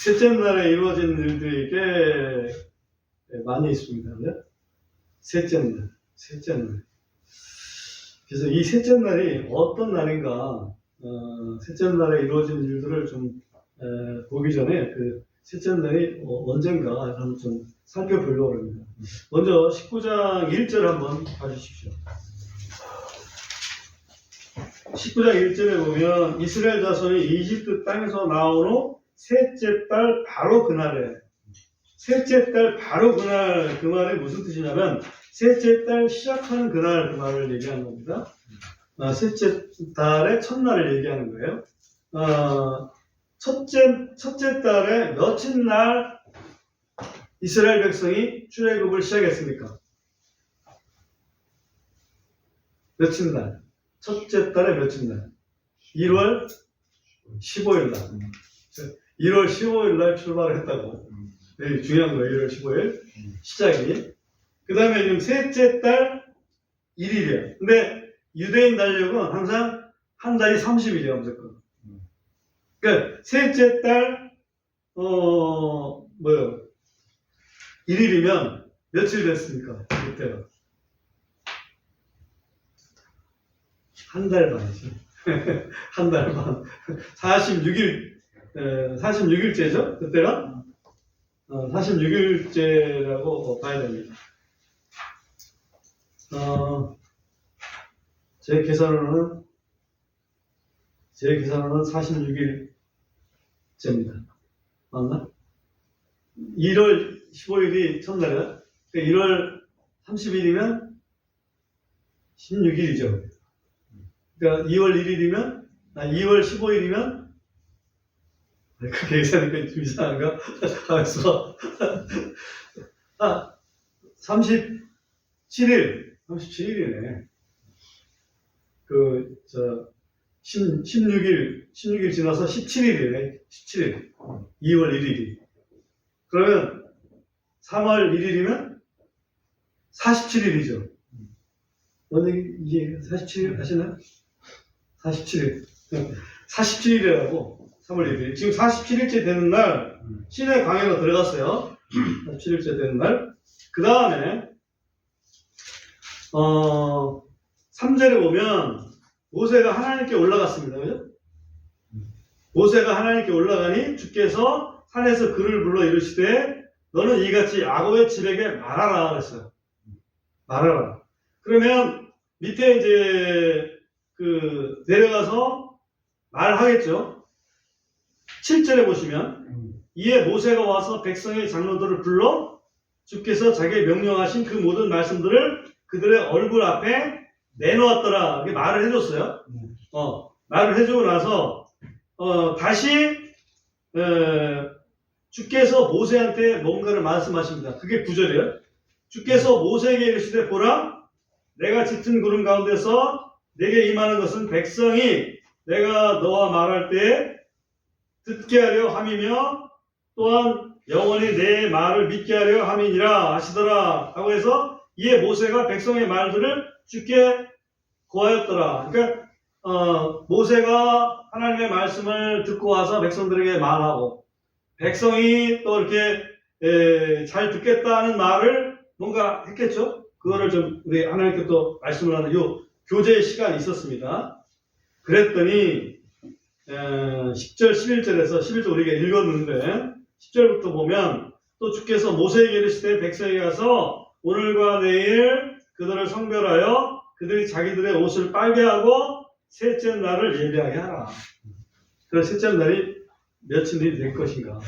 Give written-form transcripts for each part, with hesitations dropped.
셋째 날에 이루어진 일들이 꽤 많이 있습니다. 그죠? 셋째 날. 그래서 이 셋째 날이 어떤 날인가, 셋째 날에 이루어진 일들을 좀 보기 전에 그 셋째 날이 언젠가 한번 좀 살펴보려고 합니다. 먼저 19장 1절 한번 봐주십시오. 19장 1절에 보면 이스라엘 자손이 이집트 땅에서 나온 후 셋째 달 바로 그날에, 셋째 달 바로 그날, 그 말이 무슨 뜻이냐면 셋째 달 시작하는 그날, 그 말을 얘기하는 겁니다. 셋째 달의 첫날을 얘기하는 거예요. 첫째 달에 며칠 날 이스라엘 백성이 출애굽을 시작했습니까? 며칠 날? 첫째 달에 며칠 날? 1월 15일 날. 1월 15일 날 출발을 했다고. 되게 중요한 거예요. 1월 15일 시작이. 그 다음에 지금 셋째 달 1일이에요. 근데 유대인 달력은 항상 한 달이 30일이에요. 무조건. 그러니까 셋째 달 1일이면 며칠 됐습니까? 그때가 한 달 반이지. 한 달 반. 46일째죠? 그때가 46일째라고 봐야 됩니다. 제 계산으로는 46일째입니다. 맞나? 1월 15일이 첫날이야. 그러니까 1월 30일이면 16일이죠. 그러니까 2월 1일이면, 2월 15일이면, 그렇게 계산하니까 좀 이상한가? 가만있어. 37일이네. 16일 지나서 17일이네. 17일. 2월 1일이. 그러면 3월 1일이면 47일이죠. 오늘 이게 47일 하시나요? 47일. 47일이라고. 3월 1일. 지금 47일째 되는 날, 시내 강해로 들어갔어요. 47일째 되는 날. 그 다음에, 3절에 보면, 모세가 하나님께 올라갔습니다. 그죠? 모세가 하나님께 올라가니, 주께서 산에서 그를 불러 이르시되, 너는 이같이 야곱의 집에게 말하라. 그랬어요. 말하라. 그러면, 밑에 이제, 내려가서 말하겠죠. 7절에 보시면 이에 모세가 와서 백성의 장로들을 불러 주께서 자기의 명령하신 그 모든 말씀들을 그들의 얼굴 앞에 내놓았더라. 이렇게 말을 해줬어요. 말을 해주고 나서 다시 주께서 모세한테 뭔가를 말씀하십니다. 그게 9절이에요. 주께서 모세에게 이르시되 보라 내가 짙은 구름 가운데서 내게 임하는 것은 백성이 내가 너와 말할 때에 듣게 하려 함이며 또한 영원히 내 말을 믿게 하려 함이니라 하시더라 하고 해서 이에 모세가 백성의 말들을 주께 고하였더라. 그러니까 모세가 하나님의 말씀을 듣고 와서 백성들에게 말하고 백성이 또 이렇게 잘 듣겠다는 말을 뭔가 했겠죠. 그거를 좀 우리 하나님께 또 말씀을 하는 요 교제의 시간이 있었습니다. 그랬더니 10절, 11절에서 11절 우리가 읽었는데 10절부터 보면 또 주께서 모세에게 이르시되 백성에게 가서 오늘과 내일 그들을 성별하여 그들이 자기들의 옷을 빨게 하고 셋째 날을 예배하게 하라. 그래서 셋째 날이 며칠이 될 것인가?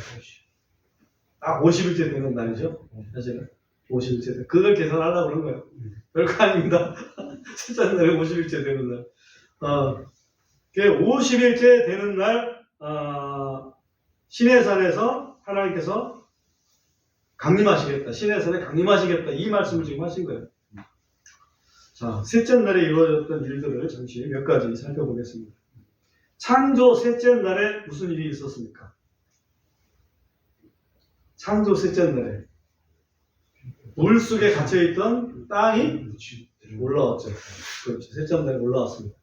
딱 50일째 되는 날이죠. 사실은 50일째. 그걸 계산하려고 그런 거예요. 별거 아닙니다. 셋째 날이 50일째 되는 날. 50일째 되는 날, 시내산에서 하나님께서 강림하시겠다. 시내산에 강림하시겠다. 이 말씀을 지금 하신 거예요. 자, 셋째 날에 이루어졌던 일들을 잠시 몇 가지 살펴보겠습니다. 창조 셋째 날에 무슨 일이 있었습니까? 창조 셋째 날에 물 속에 갇혀있던 땅이 올라왔죠. 그렇죠. 셋째 날에 올라왔습니다.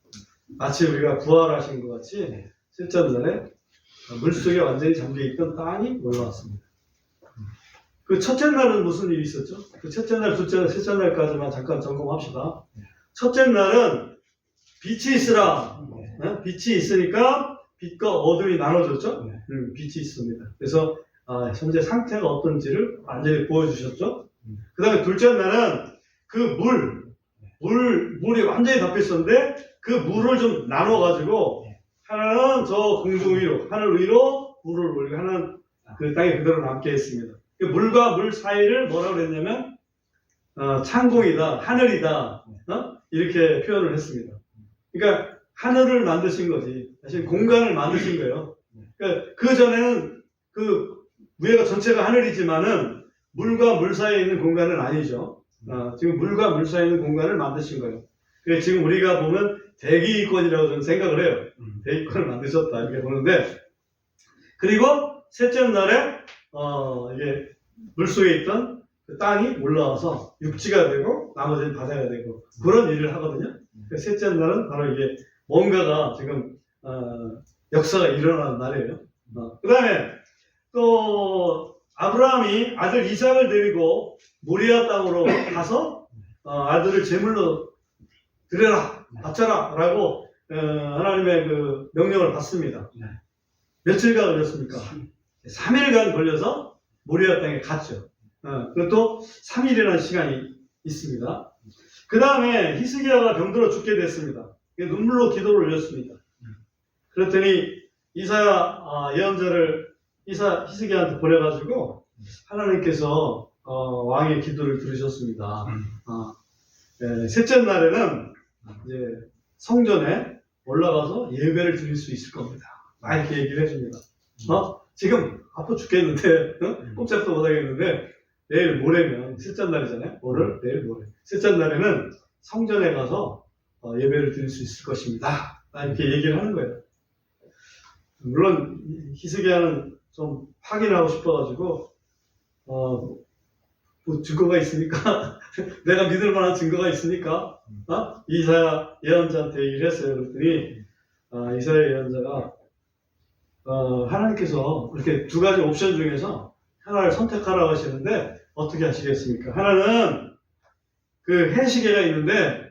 마치 우리가 부활하신 것 같이 셋째 날에 물속에 완전히 잠겨있던 땅이 올라왔습니다. 그 첫째 날은 무슨 일이 있었죠? 그 첫째 날, 둘째 날, 셋째 날까지만 잠깐 점검합시다. 첫째 날은 빛이 있으라. 빛이 있으니까 빛과 어둠이 나눠졌죠? 빛이 있습니다. 그래서 현재 상태가 어떤지를 완전히 보여주셨죠? 그 다음에 둘째 날은 그 물이 완전히 덮여 있었는데 그 물을 좀 나눠가지고 하나는 저 공중 위로, 하늘 위로 물을 올리고 하나는 그 땅에 그대로 남게 했습니다. 그 물과 물 사이를 뭐라고 그랬냐면 창공이다, 하늘이다, 이렇게 표현을 했습니다. 그러니까 하늘을 만드신 거지, 사실 공간을 만드신 거예요. 그러니까 그 전에는 그 위에가 전체가 하늘이지만은 물과 물 사이에 있는 공간은 아니죠. 지금 물과 물 사이에 있는 공간을 만드신 거예요. 그래서 지금 우리가 보면 대기권이라고 저는 생각을 해요. 대기권을 만드셨다 이렇게 보는데, 그리고 셋째 날에 이게 물속에 있던 그 땅이 올라와서 육지가 되고 나머지는 바다가 되고 그런 일을 하거든요. 셋째 날은 바로 이게 뭔가가 지금 역사가 일어나는 날이에요. 그 다음에 또 아브라함이 아들 이삭을 데리고 모리아 땅으로 가서 아들을 제물로 드려라, 바쳐라 라고 하나님의 그 명령을 받습니다. 며칠간 걸렸습니까? 3일간 걸려서 모리아 땅에 갔죠. 그리고 또 3일이라는 시간이 있습니다. 그 다음에 히스기야가 병들어 죽게 됐습니다. 눈물로 기도를 올렸습니다. 그랬더니 이사야 예언자를 히스기야한테 보내가지고 하나님께서 왕의 기도를 들으셨습니다. 셋째 날에는 이제 성전에 올라가서 예배를 드릴 수 있을 겁니다. 이렇게 얘기를 해줍니다. 지금 아파 죽겠는데, 꼼짝도 못하겠는데, 내일 모레면, 셋째 날이잖아요. 오늘, 내일 모레. 셋째 날에는 성전에 가서 예배를 드릴 수 있을 것입니다. 이렇게 얘기를 하는 거예요. 물론, 히스기야는 좀 확인하고 싶어가지고, 뭐 증거가 있으니까, 내가 믿을 만한 증거가 있으니까, 이사야 예언자한테 얘기를 했어요. 그랬더니, 이사야 예언자가, 하나님께서 이렇게 두 가지 옵션 중에서 하나를 선택하라고 하시는데 어떻게 하시겠습니까? 하나는 그 해시계가 있는데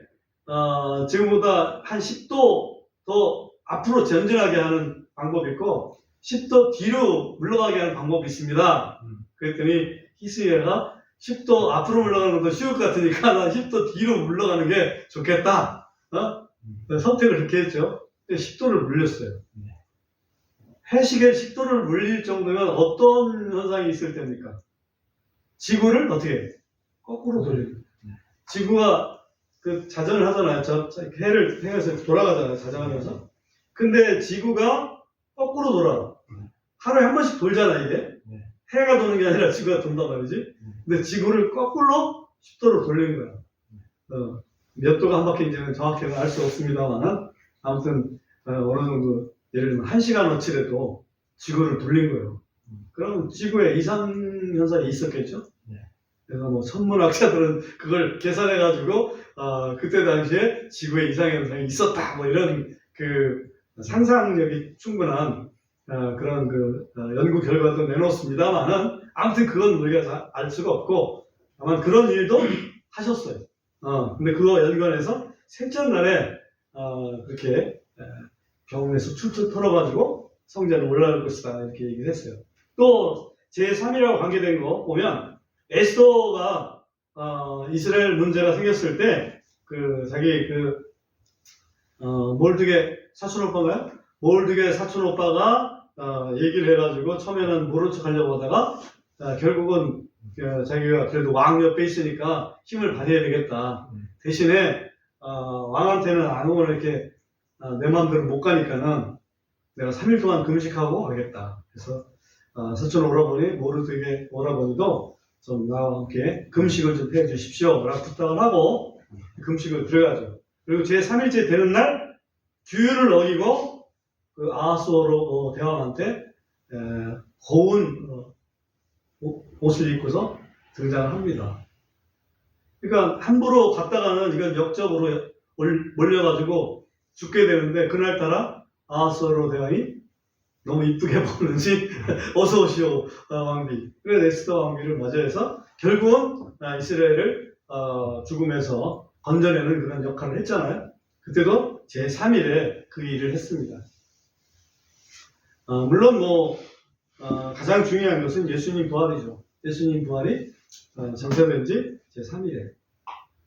지금보다 한 10도 더 앞으로 전진하게 하는 방법이 있고 10도 뒤로 물러가게 하는 방법이 있습니다. 그랬더니 히스기야가 10도 앞으로 물러가는 것도 쉬울 것 같으니까 난 10도 뒤로 물러가는 게 좋겠다. 선택을 그렇게 했죠. 10도를 물렸어요. 해시계 10도를 물릴 정도면 어떤 현상이 있을 때입니까? 지구를 어떻게 해요? 거꾸로 돌리고. 지구가 그 자전을 하잖아요. 해를 향해서 돌아가잖아요. 자전하면서. 근데 지구가 거꾸로 돌아요. 하루에 한 번씩 돌잖아, 이게. 해가 도는 게 아니라 지구가 돈단 말이지. 근데 지구를 거꾸로 10도로 돌리는 거야. 몇 도가 한 바퀴인지는 정확히는 알 수 없습니다만, 아무튼, 어느 정도, 예를 들면 1시간어치라도 지구를 돌린 거예요. 그럼 지구에 이상 현상이 있었겠죠? 그래서 뭐 천문학자들은 그걸 계산해가지고 그때 당시에 지구에 이상 현상이 있었다 뭐 이런 그 상상력이 충분한 그런 그 연구 결과도 내놓습니다만은 아무튼 그건 우리가 알 수가 없고 다만 그런 일도 하셨어요. 근데 그거 연관해서 셋째 날에 그렇게 경험에서 출출 털어가지고 성전에 올라갈 것이다 이렇게 얘기를 했어요. 또 제3이라고 관계된 거 보면 에스더가 이스라엘 문제가 생겼을 때 그 자기 그 몰드게 사촌 오빠가요? 몰드게 사촌 오빠가 얘기를 해가지고 처음에는 모른 척 하려고 하다가 결국은 자기가 그래도 왕 옆에 있으니까 힘을 발휘해야 되겠다. 대신에 왕한테는 아무거나 이렇게 내 마음대로 못 가니까는 내가 3일 동안 금식하고 가겠다. 그래서 사촌 오라버니, 모르드게 오라버니도 좀 나와 함께 금식을 좀 해 주십시오. 라고 부탁을 하고 금식을 들어가죠. 그리고 제3일째 되는 날 규율을 어기고 그 아하수어로 대왕한테 고운 옷을 입고서 등장을 합니다. 그러니까 함부로 갔다가는 이건 역적으로 몰려가지고 죽게 되는데 그날따라 아하수어로 대왕이 너무 이쁘게 보는지 어서 오시오 왕비. 그래서 에스더 왕비를 맞이해서 결국은 이스라엘을 죽음에서 건져내는 그런 역할을 했잖아요. 그때도 제3일에 그 일을 했습니다. 물론 가장 중요한 것은 예수님 부활이죠. 예수님 부활이 장사된 지 제3일에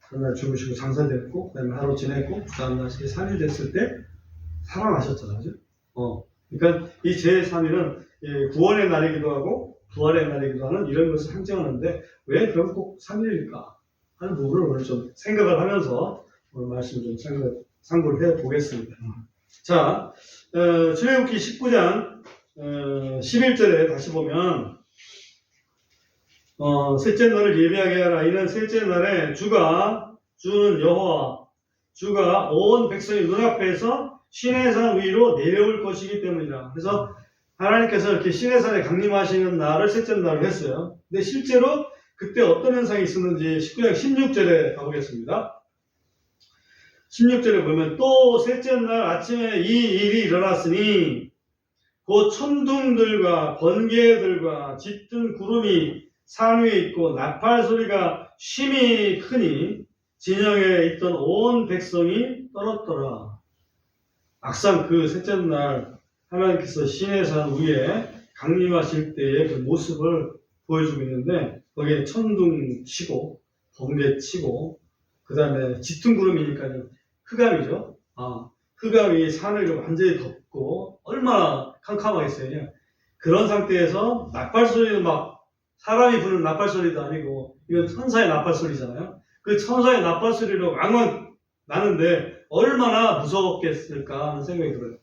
그날 죽으시고 장사됐고 그다음에 하루 지냈고 그 다음날 제3일 됐을 때 살아나셨잖아요. 그러니까 이 제3일은 구원의 날이기도 하고 부활의 날이기도 하는 이런 것을 상징하는데 왜 그럼 꼭 3일일까 하는 부분을 오늘 좀 생각을 하면서 오늘 말씀 좀 상고를 해보겠습니다. 자, 출애굽기 19장 11절에 다시 보면 셋째 날을 예비하게 하라. 이는 셋째 날에 주는 여호와 주가 온 백성의 눈앞에서 시내산 위로 내려올 것이기 때문이다. 그래서 하나님께서 이렇게 시내산에 강림하시는 날을 셋째 날로 했어요. 근데 실제로 그때 어떤 현상이 있었는지 19장 16절에 가보겠습니다. 16절에 보면 또 셋째 날 아침에 이 일이 일어났으니 곧 천둥들과 번개들과 짙은 구름이 산 위에 있고 나팔 소리가 심히 크니 진영에 있던 온 백성이 떨었더라. 막상 그 셋째 날 하나님께서 시내산 위에 강림하실 때의 그 모습을 보여주고 있는데 거기에 천둥 치고 번개 치고 그 다음에 짙은 구름이니까요. 흑암이죠. 흑암이 산을 완전히 덮고 얼마나 캄캄하겠어요. 그런 상태에서 나팔 소리는 막 사람이 부는 나팔 소리도 아니고 이건 천사의 나팔 소리잖아요. 그 천사의 나팔 소리로 왕왕 나는데 얼마나 무서웠겠을까 하는 생각이 들어요.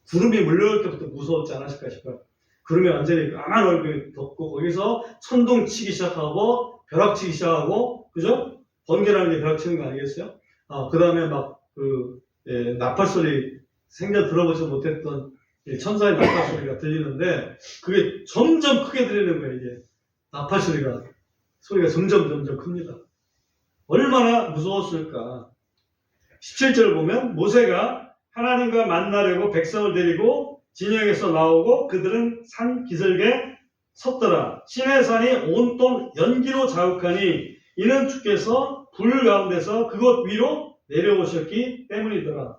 구름이 물려올 때부터 무서웠지 않았을까 싶어요. 구름이 완전히 까만 얼굴이 덮고 거기서 천둥 치기 시작하고 벼락 치기 시작하고 그죠? 번개라는 게 벼락 치는 거 아니겠어요? 그 다음에 나팔 소리 생전 들어보지 못했던 천사의 나팔 소리가 들리는데 그게 점점 크게 들리는 거예요. 이게 나팔 소리가 점점 큽니다. 얼마나 무서웠을까. 17절을 보면 모세가 하나님과 만나려고 백성을 데리고 진영에서 나오고 그들은 산 기슭에 섰더라. 시내산이 온통 연기로 자욱하니 이는 주께서 불 가운데서 그곳 위로 내려오셨기 때문이더라.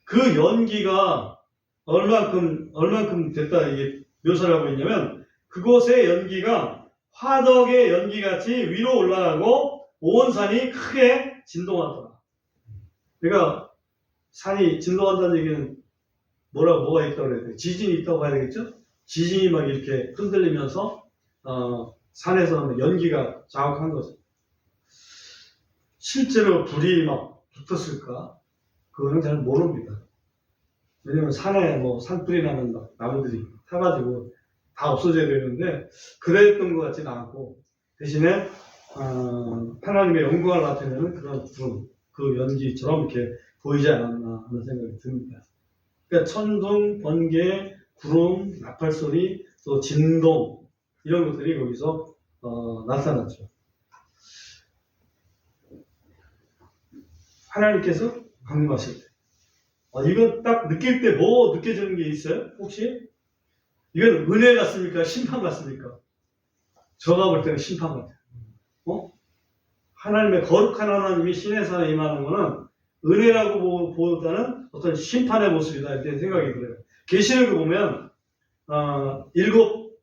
그 연기가 얼만큼 됐다 이게 묘사를 하고 있냐면 그곳의 연기가 화덕의 연기같이 위로 올라가고 온 산이 크게 진동하더라. 그러니까 산이 진동한다는 얘기는 뭐가 있다고 그래야 돼요? 지진이 있다고 봐야 되겠죠? 지진이 막 이렇게 흔들리면서 산에서 연기가 자욱한 거죠. 실제로 불이 막 붙었을까? 그거는 잘 모릅니다. 왜냐면 산에 산불이 나면 나무들이 타가지고 다 없어져야 되는데 그랬던 것 같지는 않고 대신에 하나님의 영광을 나타내는 그런 구름, 그 연기처럼 이렇게 보이지 않았나 하는 생각이 듭니다. 그러니까 천둥, 번개, 구름, 나팔 소리, 또 진동 이런 것들이 거기서 나타났죠. 하나님께서 강림하실 때 이건 딱 느낄 때 뭐 느껴지는 게 있어요? 혹시? 이건 은혜 같습니까? 심판 같습니까? 제가 볼 때는 심판 같아요. 하나님의 거룩한 하나님이 시내산에 임하는 것은 은혜라고 보다는 어떤 심판의 모습이다 이렇게 생각이 들어요. 계시록을 보면 7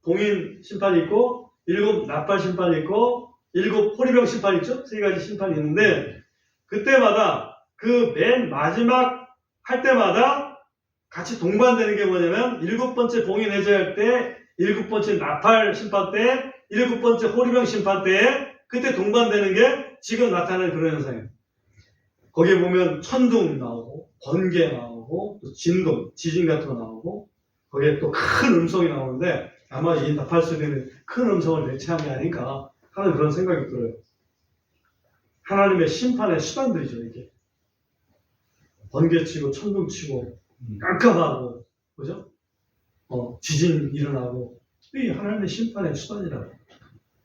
봉인 심판이 있고 7 나팔 심판이 있고 7 호리병 심판이 있죠? 3가지 심판이 있는데 그때마다 그 맨 마지막 할 때마다 같이 동반되는 게 뭐냐면 7번째 봉인 해제할 때 7번째 나팔 심판 때 7번째 호리병 심판 때 그때 동반되는 게 지금 나타나는 그런 현상이에요. 거기에 보면 천둥 나오고 번개 나오고 또 진동, 지진 같은 거 나오고 거기에 또 큰 음성이 나오는데 아마 이 나팔 소리는 큰 음성을 내체한 게 아닌가 하는 그런 생각이 들어요. 하나님의 심판의 수단들이죠, 이게. 번개 치고 천둥 치고 깜깜하고 그죠? 지진 일어나고 이 하나님의 심판의 수단이라고.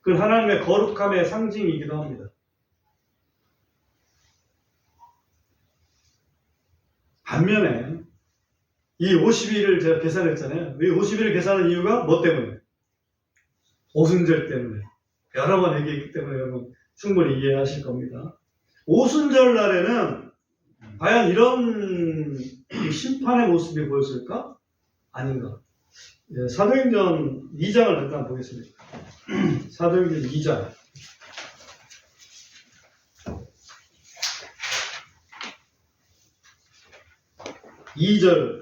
그 하나님의 거룩함의 상징이기도 합니다. 반면에 이 50일을 제가 계산했잖아요. 이 50일을 계산한 이유가 뭐 때문에? 오순절 때문에. 여러 번 얘기했기 때문에 여러분 충분히 이해하실 겁니다. 오순절 날에는 과연 이런 심판의 모습이 보였을까? 아닌가? 예, 사도행전 2장을 잠깐 보겠습니다. 사도행전 2장. 2절.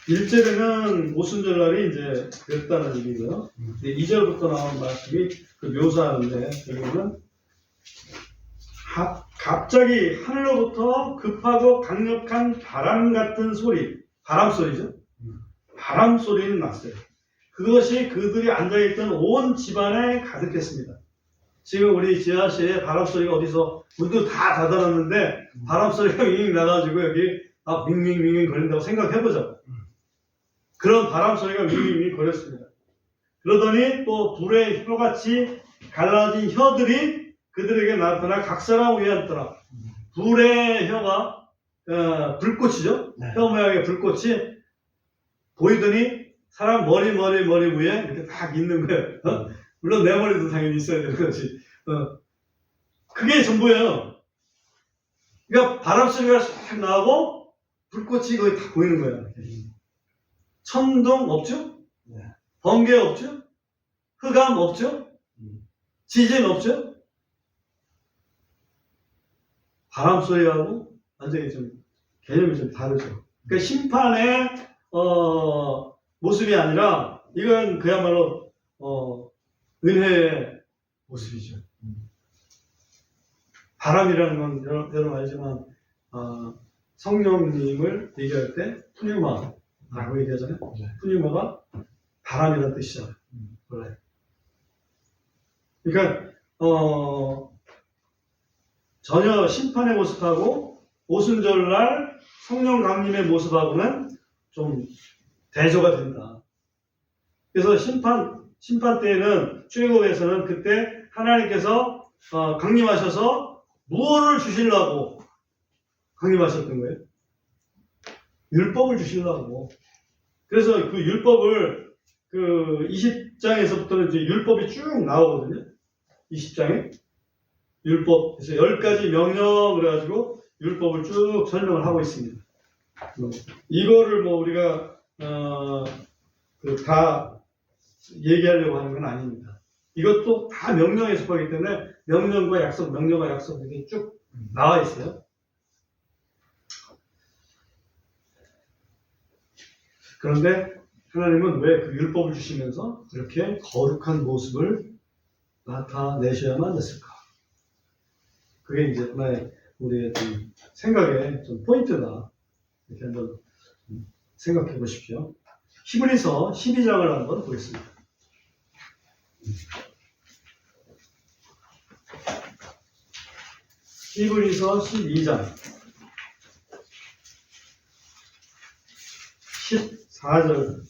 1절에는 오순절 날이 이제 됐다는 얘기고요. 2절부터 나오는 말씀이 그 묘사하는데, 여기는 갑자기 하늘로부터 급하고 강력한 바람 같은 소리, 바람 소리죠. 바람 소리는 났어요. 그것이 그들이 앉아있던 온 집안에 가득했습니다. 지금 우리 지하실에 바람 소리가 어디서 문도 다 닫아놨는데 바람 소리가 윙 나가지고 여기 윙윙윙 거린다고 생각해보자. 그런 바람 소리가 윙윙 거렸습니다. 그러더니 또 불의 혀같이 갈라진 혀들이 그들에게 나타나 각 사람 위에 앉더라. 불의 혀가 불꽃이죠. 네. 혀 모양의 불꽃이 보이더니 사람 머리 위에 이렇게 딱 있는 거예요. 물론 내 머리도 당연히 있어야 되는 거지. 그게 전부예요. 그러니까 바람 소리가 싹 나고 불꽃이 거의 다 보이는 거예요. 천둥 없죠? 네. 번개 없죠? 흑암 없죠? 지진 없죠? 바람 소리하고 완전히 좀 개념이 좀 다르죠. 그러니까 심판의 모습이 아니라 이건 그야말로 은혜의 모습이죠. 바람이라는 건 여러분 알지만 성령님을 얘기할 때 푸뉴마라고 얘기하잖아요. 네. 푸뉴마가 바람이라는 뜻이잖아요. 원래. 그러니까 전혀 심판의 모습하고 오순절날 성령 강림의 모습하고는 좀 대조가 된다. 그래서 심판 때에는 출애굽에서는 그때 하나님께서 강림하셔서 무엇을 주시려고 강림하셨던 거예요? 율법을 주시려고. 그래서 그 율법을 그 20장에서부터는 이제 율법이 쭉 나오거든요. 20장에 율법, 그래서 10가지 명령 그래가지고 율법을 쭉 설명을 하고 있습니다. 이거를 뭐 우리가 다 얘기하려고 하는 건 아닙니다. 이것도 다 명령에 속하기 때문에 명령과 약속 이렇게 쭉 나와 있어요. 그런데 하나님은 왜 그 율법을 주시면서 그렇게 거룩한 모습을 나타내셔야만 됐을까? 그게 이제 하나의 우리의 좀 생각의 좀 포인트다. 이렇게 한번 생각해 보십시오. 히브리서 12장을 한번 보겠습니다. 히브리서 12장 14절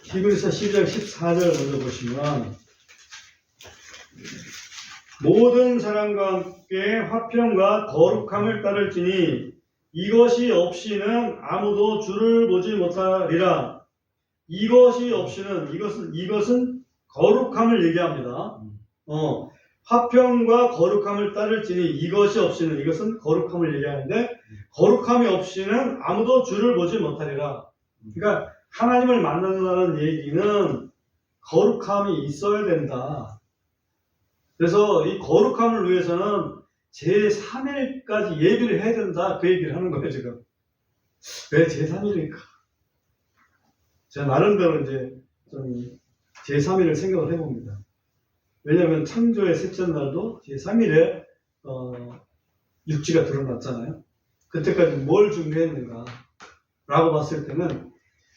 히브리서 12장 14절 먼저 보시면 모든 사람과 함께 화평과 거룩함을 따를지니 이것이 없이는 아무도 주를 보지 못하리라. 이것이 없이는 이것은 거룩함을 얘기합니다. 화평과 거룩함을 따를지니 이것이 없이는 이것은 거룩함을 얘기하는데 거룩함이 없이는 아무도 주를 보지 못하리라. 그러니까 하나님을 만난다는 얘기는 거룩함이 있어야 된다. 그래서 이 거룩함을 위해서는 제3일까지 예비를 해야 된다. 그 얘기를 하는 거예요, 지금. 왜 제3일일까? 제가 나름대로 이제 좀 제3일을 생각을 해봅니다. 왜냐하면 창조의 셋째 날도 제3일에 육지가 드러났잖아요. 그때까지 뭘 준비했는가? 라고 봤을 때는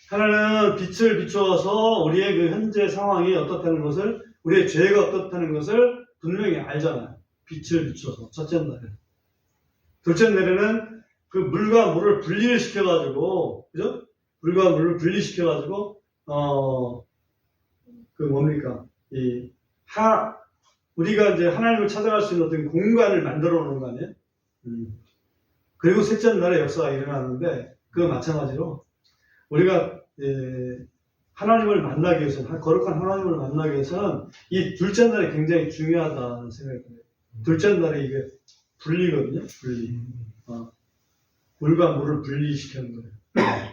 하나는 빛을 비추어서 우리의 그 현재 상황이 어떻다는 것을, 우리의 죄가 어떻다는 것을 분명히 알잖아요. 빛을 비추어서 첫째 날에. 둘째 날에는 그 물과 물을 분리를 시켜가지고, 그죠? 물과 물을 분리시켜가지고 그 뭡니까? 우리가 이제 하나님을 찾아갈 수 있는 어떤 공간을 만들어 놓은 거 아니에요? 그리고 셋째 날에 역사가 일어났는데 그 마찬가지로 우리가 하나님을 만나기 위해서는 거룩한 하나님을 만나기 위해서는 이 둘째 날이 굉장히 중요하다는 생각이 들어요. 둘째 날에 이게 분리거든요. 분리. 물과 물을 분리시키는 거예요.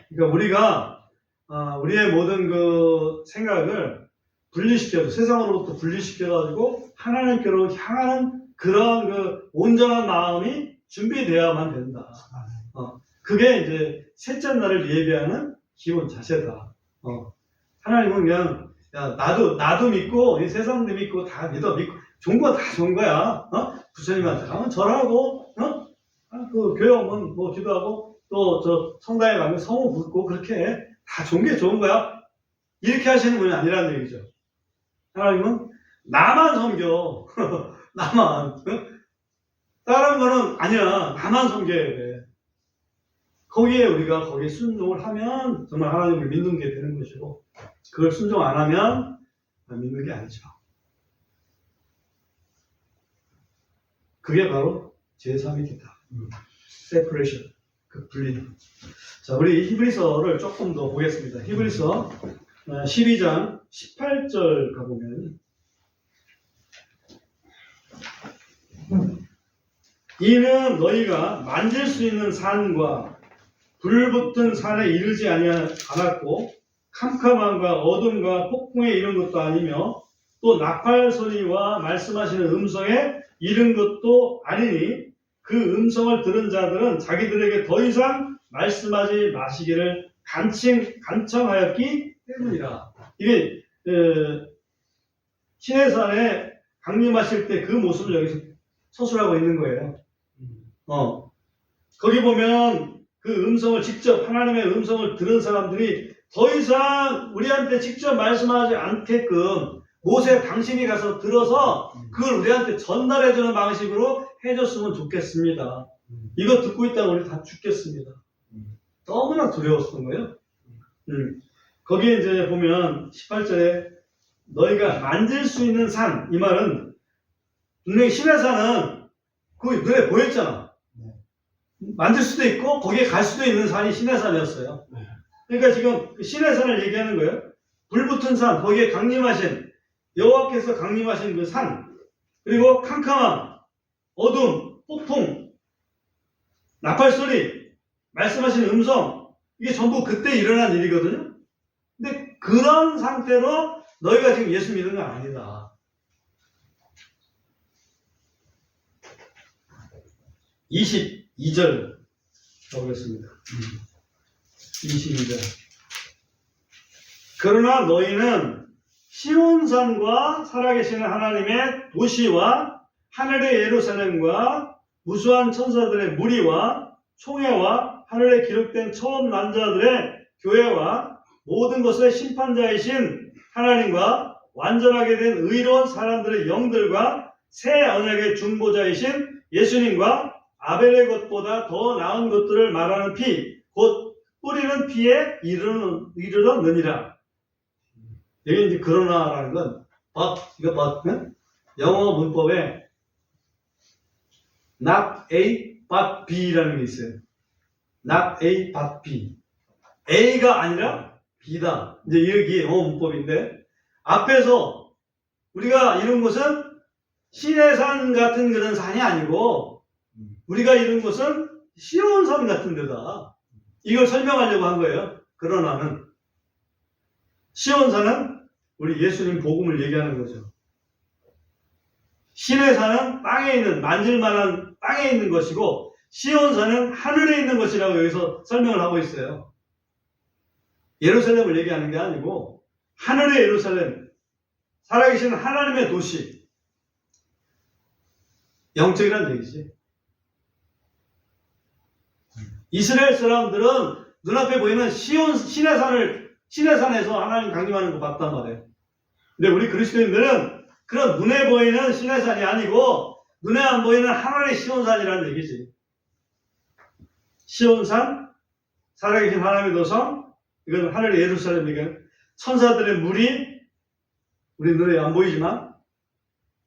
그러니까 우리가 우리의 모든 그 생각을 분리시켜서 세상으로부터 분리시켜가지고 하나님께로 향하는 그런 그 온전한 마음이 준비되어야만 된다. 그게 이제 셋째 날을 예배하는 기본 자세다. 하나님은 그냥 야, 나도 믿고 이 세상도 믿고 다 믿고 좋은 거 다 좋은 거야. 부처님한테 가면 절하고 그 교회 오면 뭐 기도하고 또 저 성당에 가면 성호 붓고 그렇게 다 좋은 게 좋은 거야. 이렇게 하시는 분이 아니라는 얘기죠. 하나님은 나만 섬겨. 나만. 다른 거는 아니야. 나만 섬겨야 돼. 거기에 순종을 하면 정말 하나님을 믿는 게 되는 것이고, 그걸 순종 안 하면 믿는 게 아니죠. 그게 바로 제3의 기다. separation. 그 분리다. 자, 우리 히브리서를 조금 더 보겠습니다. 히브리서 12장 18절 가보면, 이는 너희가 만질 수 있는 산과 불붙은 산에 이르지 않았고 캄캄함과 어둠과 폭풍에 이른 것도 아니며 또 나팔 소리와 말씀하시는 음성에 이른 것도 아니니 그 음성을 들은 자들은 자기들에게 더 이상 말씀하지 마시기를 간청하였기 때문이라. 이게 시내산에 강림하실 때 그 모습을 여기서 서술하고 있는 거예요. 거기 보면 그 음성을 직접 하나님의 음성을 들은 사람들이 더 이상 우리한테 직접 말씀하지 않게끔 모세 당신이 가서 들어서 그걸 우리한테 전달해주는 방식으로 해줬으면 좋겠습니다. 이거 듣고 있다가 우리 다 죽겠습니다. 너무나 두려웠던 거예요. 거기에 이제 보면 18절에 너희가 만질 수 있는 산, 이 말은 분명히 시내산은 거기 눈에 보였잖아. 만질 수도 있고 거기에 갈 수도 있는 산이 시내산이었어요. 그러니까 지금 시내산을 얘기하는 거예요. 불붙은 산, 거기에 강림하신 여호와께서 강림하신 그 산, 그리고 캄캄함, 어둠, 폭풍, 나팔소리, 말씀하시는 음성, 이게 전부 그때 일어난 일이거든요. 근데 그런 상태로 너희가 지금 예수 믿는 건 아니다. 22절 보겠습니다. 22절. 그러나 너희는 시온산과 살아계시는 하나님의 도시와 하늘의 예루살렘과 무수한 천사들의 무리와 총회와 하늘에 기록된 처음 난 자들의 교회와 모든 것의 심판자이신 하나님과 완전하게 된 의로운 사람들의 영들과 새 언약의 중보자이신 예수님과 아벨의 것보다 더 나은 것들을 말하는 피, 곧 뿌리는 피에 이르렀느니라. 여기 이제 그러나라는 건 but, 이거 but, 영어 문법에 not A, but B라는 게 있어요. not A, but B. A가 아니라 B다. 이제 이게 영어 문법인데, 앞에서 우리가 이룬 것은 시내산 같은 그런 산이 아니고, 우리가 이룬 것은 시온산 같은 데다. 이걸 설명하려고 한 거예요. 그러나는 시온산은 우리 예수님 복음을 얘기하는 거죠. 시내산은 땅에 있는, 만질만한 땅에 있는 것이고, 시온산은 하늘에 있는 것이라고 여기서 설명을 하고 있어요. 예루살렘을 얘기하는 게 아니고 하늘의 예루살렘, 살아계신 하나님의 도시, 영적이란 얘기지. 이스라엘 사람들은 눈앞에 보이는 시내산에서 하나님 강림하는 거 봤단 말이에요. 근데 우리 그리스도인들은 그런 눈에 보이는 시내산이 아니고 눈에 안 보이는 하늘의 시온산이라는 얘기지. 시온산, 살아계신 하나님의 도성, 이건 하늘의 예루살렘이고, 천사들의 무리, 우리 눈에 안 보이지만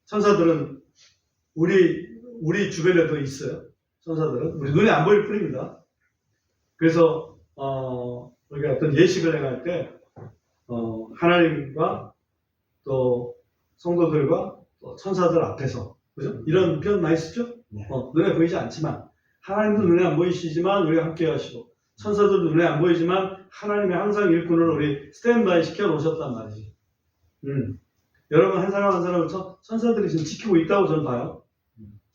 천사들은 우리 주변에도 있어요. 천사들은 우리 눈에 안 보일 뿐입니다. 그래서 우리가 어떤 예식을 행할 때 하나님과 또 성도들과 또 천사들 앞에서 그죠? 이런 표현 많이 쓰죠? 네. 눈에 보이지 않지만 하나님도 눈에 안 보이시지만 우리가 함께 하시고 천사들도 눈에 안 보이지만 하나님의 항상 일꾼을 우리 스탠바이 시켜 놓으셨단 말이지. 여러분 한 사람 한 사람을 천사들이 지금 지키고 있다고 저는 봐요.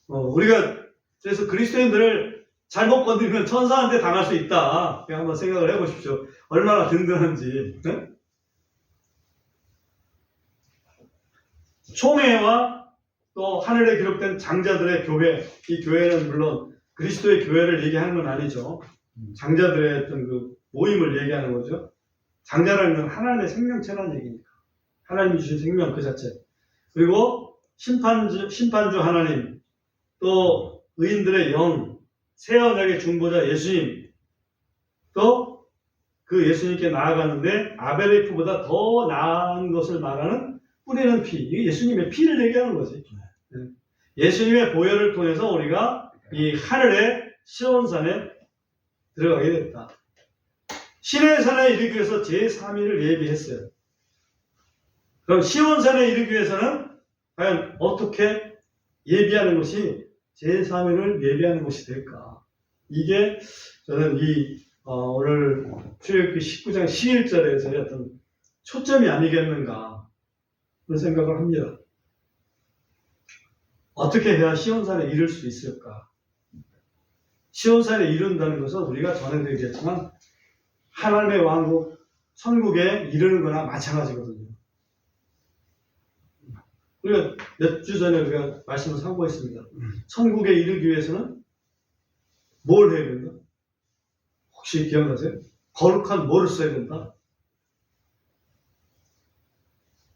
우리가 그래서 그리스도인들을 잘못 건드리면 천사한테 당할 수 있다. 한번 생각을 해보십시오. 얼마나 든든한지. 네? 총회와 또 하늘에 기록된 장자들의 교회, 이 교회는 물론 그리스도의 교회를 얘기하는 건 아니죠. 장자들의 어떤 그 모임을 얘기하는 거죠. 장자라는 건 하나님의 생명체라는 얘기니까. 하나님이 주신 생명 그 자체. 그리고 심판주 하나님, 또 의인들의 영, 새 언약의 중보자 예수님, 또 그 예수님께 나아가는데 아벨의 피보다 더 나은 것을 말하는 뿌리는 피. 이게 예수님의 피를 얘기하는 거지. 예수님의 보혈을 통해서 우리가 이 하늘의 시온산에 들어가게 됐다. 신의 산에 이르기 위해서 제3위를 예비했어요. 그럼 시온산에 이르기 위해서는 과연 어떻게 예비하는 것이 제3위를 예비하는 것이 될까? 이게 저는 오늘 출애굽기 19장 11절에서의 어떤 초점이 아니겠는가 그런 생각을 합니다. 어떻게 해야 시온산에 이를 수 있을까? 시온산에 이른다는 것은 우리가 전해드리겠지만 하나님의 왕국, 천국에 이르는 거나 마찬가지거든요. 우리가 몇 주 전에 우리가 말씀을 상고했습니다. 천국에 이르기 위해서는 뭘 해야 된다? 혹시 기억나세요? 거룩한 뭐를 써야 된다?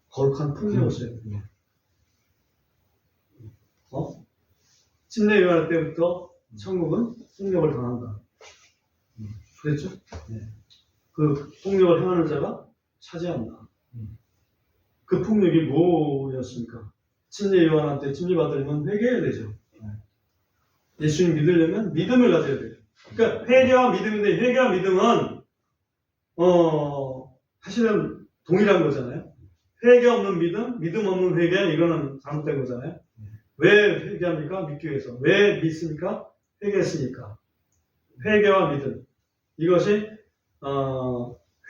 거룩한 풍경을 써야 된다. 침례 요한 때부터 천국은 폭력을 당한다. 그랬죠? 그 폭력을 행하는 자가 차지한다. 그 폭력이 뭐였습니까? 침례 요한한테 침례 받으려면 회개해야 되죠. 예수님 믿으려면 믿음을 가져야 돼요. 그러니까 회개와 믿음인데 회개와 믿음은 사실은 동일한 거잖아요. 회개 없는 믿음, 믿음 없는 회개 이거는 잘못된 거잖아요. 왜 회개합니까? 믿기 위해서. 왜 믿습니까? 회개했으니까. 회개와 믿음. 이것이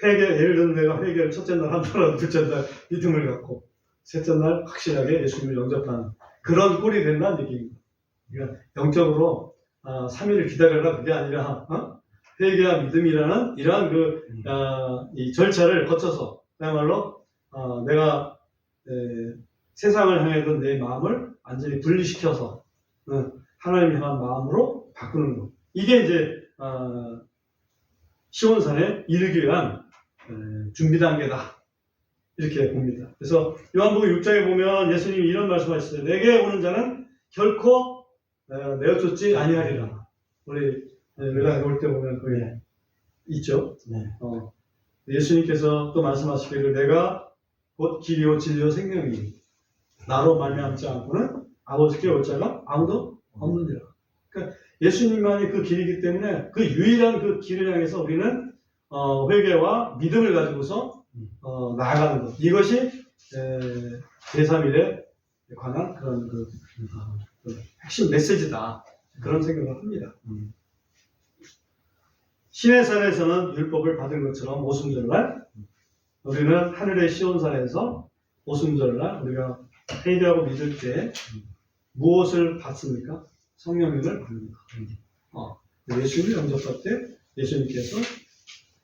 예를 들면 내가 회개를 첫째 날 하더라도 둘째 날 믿음을 갖고 셋째 날 확실하게 예수님을 영접하는 그런 꼴이 된다는 얘기입니다. 그러니까 영적으로 3일을 기다려라 그게 아니라 회개와 믿음이라는 이러한 이 절차를 거쳐서 그야말로 내가 세상을 향하던 내 마음을 완전히 분리시켜서 하나님을 향한 마음으로 바꾸는 것. 이게 이제 시온산에 이르기 위한 준비 단계다. 이렇게 봅니다. 그래서 요한복음 6장에 보면 예수님이 이런 말씀하셨어요. 내게 오는 자는 결코 내어쫓지 아니하리라. 우리 외관에 올 때 보면 그게 있죠. 예수님께서 또 말씀하시기를 내가 곧 길이요 진리요 생명이니 나로 말미암지 않고는 아버지께 올 자가 아무도 없느니라. 그러니까 예수님만이 그 길이기 때문에 그 유일한 그 길을 향해서 우리는 회개와 믿음을 가지고서 나아가는 것. 이것이 제3일에 관한 그런 핵심 메시지다. 그런 생각을 합니다. 신의 산에서는 율법을 받은 것처럼 오순절날 우리는 하늘의 시온산에서 오순절날 우리가 회개하고 믿을 때 무엇을 받습니까? 성령님을 받는다. 예수님을 영접할 때 예수님께서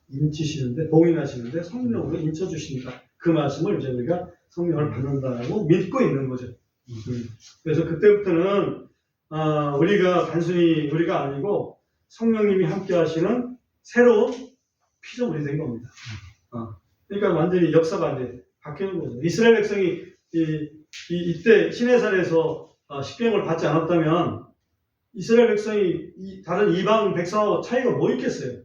인치시는데 봉인하시는데 성령으로 인쳐주십니다. 그 말씀을 이제 우리가 성령을 받는다고 믿고 있는 거죠. 그래서 그때부터는 우리가 단순히 우리가 아니고 성령님이 함께 하시는 새로운 피조물이 된 겁니다. 그러니까 완전히 역사가 이제 바뀌는 거죠. 이스라엘 백성이 이때 시내산에서 십계명을 받지 않았다면 이스라엘 백성이 다른 이방 백성하고 차이가 뭐 있겠어요?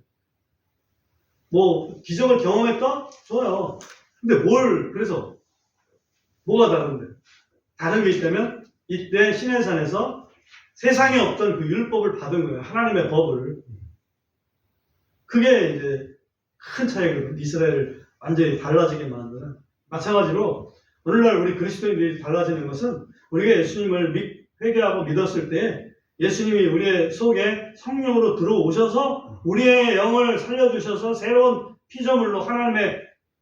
뭐 기적을 경험했다? 좋아요. 근데 그래서 뭐가 다른데? 다른 게 있다면 이때 시내산에서 세상에 없던 그 율법을 받은 거예요. 하나님의 법을. 그게 이제 큰 차이거든요. 이스라엘을 완전히 달라지게 만드는. 마찬가지로 오늘날 우리 그리스도인들이 달라지는 것은 우리가 예수님을 회개하고 믿었을 때 예수님이 우리의 속에 성령으로 들어오셔서 우리의 영을 살려주셔서 새로운 피조물로 하나님의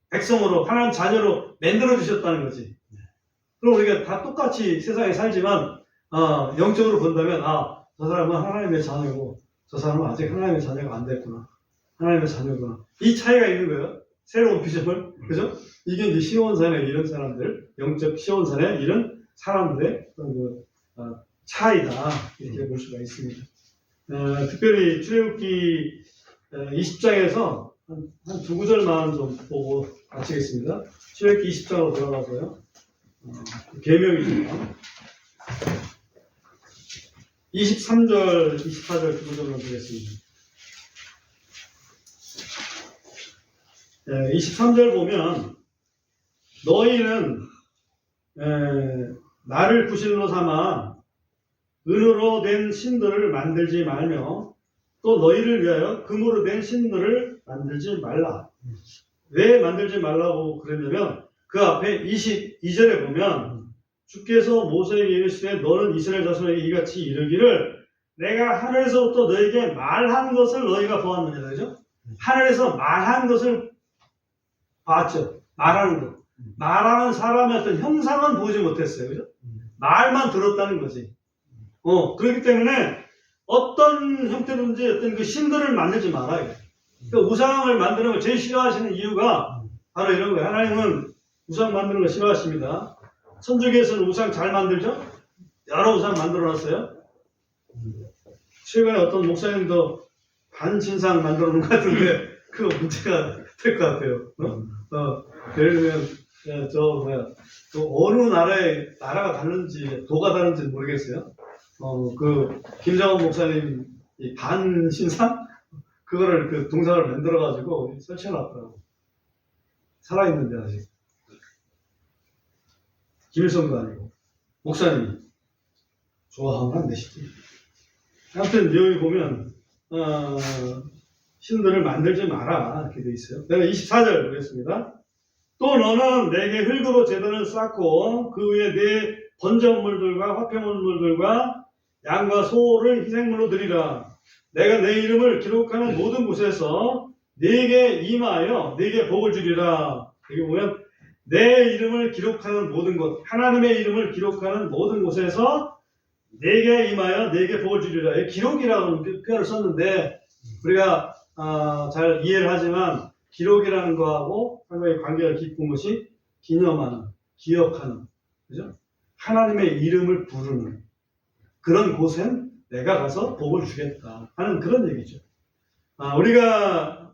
백성으로 하나님 자녀로 만들어 주셨다는 거지. 그럼 우리가 다 똑같이 세상에 살지만 영적으로 본다면 저 사람은 하나님의 자녀고 저 사람은 아직 하나님의 자녀가 안 됐구나. 하나님의 자녀구나. 이 차이가 있는 거예요. 새로운 피조물. 그죠? 이게 이제 시온산에 이런 사람들, 영적 시온산에 이런 사람들의 차이다. 이렇게 볼 수가 있습니다. 특별히 출애굽기 20장에서 한 두 구절만 좀 보고 마치겠습니다. 출애굽기 20장으로 들어가서요. 계명이죠. 23절, 24절 두 구절만 보겠습니다. 23절 보면 너희는 나를 구실로 삼아 은으로 된 신들을 만들지 말며 또 너희를 위하여 금으로 된 신들을 만들지 말라. 왜 만들지 말라고 그랬냐면 그 앞에 22절에 보면 주께서 모세에게 이르시되 너는 이스라엘 자손에게 이같이 이르기를 내가 하늘에서부터 너에게 말한 것을 너희가 보았느냐. 그죠? 하늘에서 말한 것을 봤죠. 말하는 것. 말하는 사람의 어떤 형상은 보지 못했어요. 그죠? 말만 들었다는 거지. 그렇기 때문에 어떤 형태든지 어떤 그 신들을 만들지 말아요. 그러니까 우상을 만드는 걸 제일 싫어하시는 이유가 바로 이런 거예요. 하나님은 우상 만드는 거 싫어하십니다. 천주교에서는 우상 잘 만들죠? 여러 우상 만들어 놨어요. 최근에 어떤 목사님도 반신상 만들어 놓은 것 같은데 그거 문제가 될 것 같아요. 예를 들면 어느 나라가 다른지 도가 다른지는 모르겠어요. 그 김정은 목사님 이 반신상 그거를 그 동상을 만들어 가지고 설치해 놨더라고. 살아있는데 아직. 김일성도 아니고 목사님이 좋아하면 안 되시지. 아무튼 여기 보면 신들을 만들지 마라 이렇게 돼 있어요. 내가 24절 보겠습니다. 또 너는 내게 흙으로 제단을 쌓고 그 위에 내 번제물들과 화평물들과 양과 소를 희생물로 드리라. 내가 내 이름을 기록하는 모든 곳에서 네게 임하여 네게 복을 주리라. 여기 보면 내 이름을 기록하는 모든 곳, 하나님의 이름을 기록하는 모든 곳에서 네게 임하여 네게 복을 주리라. 기록이라는 표현을 썼는데 우리가 잘 이해를 하지만 기록이라는 거하고 상당히 관계가 깊은 것이 기념하는, 기억하는, 그죠? 하나님의 이름을 부르는 그런 곳엔 내가 가서 복을 주겠다 하는 그런 얘기죠. 우리가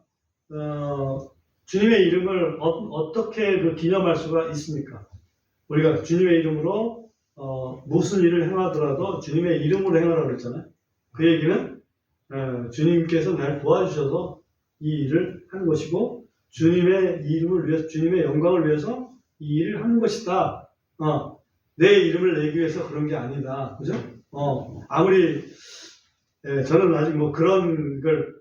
주님의 이름을 어떻게 기념할 수가 있습니까? 우리가 주님의 이름으로 무슨 일을 행하더라도 주님의 이름으로 행하라고 그랬잖아요. 그 얘기는 주님께서 날 도와주셔서 이 일을 하는 것이고 주님의 이름을 위해서 주님의 영광을 위해서 이 일을 하는 것이다. 내 이름을 내기 위해서 그런 게 아니다. 그죠? 아무리 저는 아직 뭐 그런 걸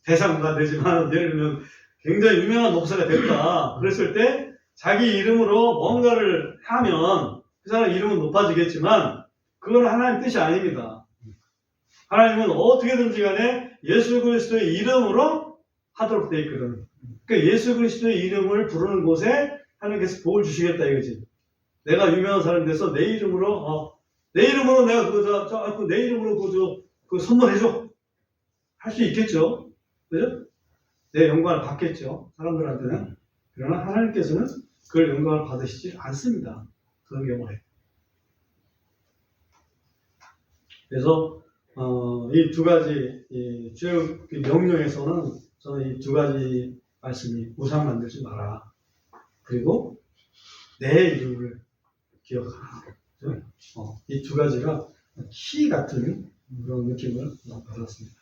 대상가 되지만 예를 들면 굉장히 유명한 목사가 됐다. 그랬을 때 자기 이름으로 뭔가를 하면 그 사람 이름은 높아지겠지만 그건 하나님 뜻이 아닙니다. 하나님은 어떻게든지 간에 예수 그리스도의 이름으로 하도록 되어 있거든. 그러니까 예수 그리스도의 이름을 부르는 곳에 하나님께서 복을 주시겠다 이거지. 내가 유명한 사람이 돼서 내 이름으로 내가 내 이름으로 그거 선물해줘. 할 수 있겠죠. 그죠? 내 영광을 받겠죠. 사람들한테는. 그러나 하나님께서는 그걸 영광을 받으시지 않습니다. 그런 경우에. 그래서 이 두 가지 쭉 명령에서는 저는 이 두 가지 말씀이 우상 만들지 마라. 그리고 내 이름을 기억하라. 이 두 가지가 키 같은 그런 느낌을 받았습니다.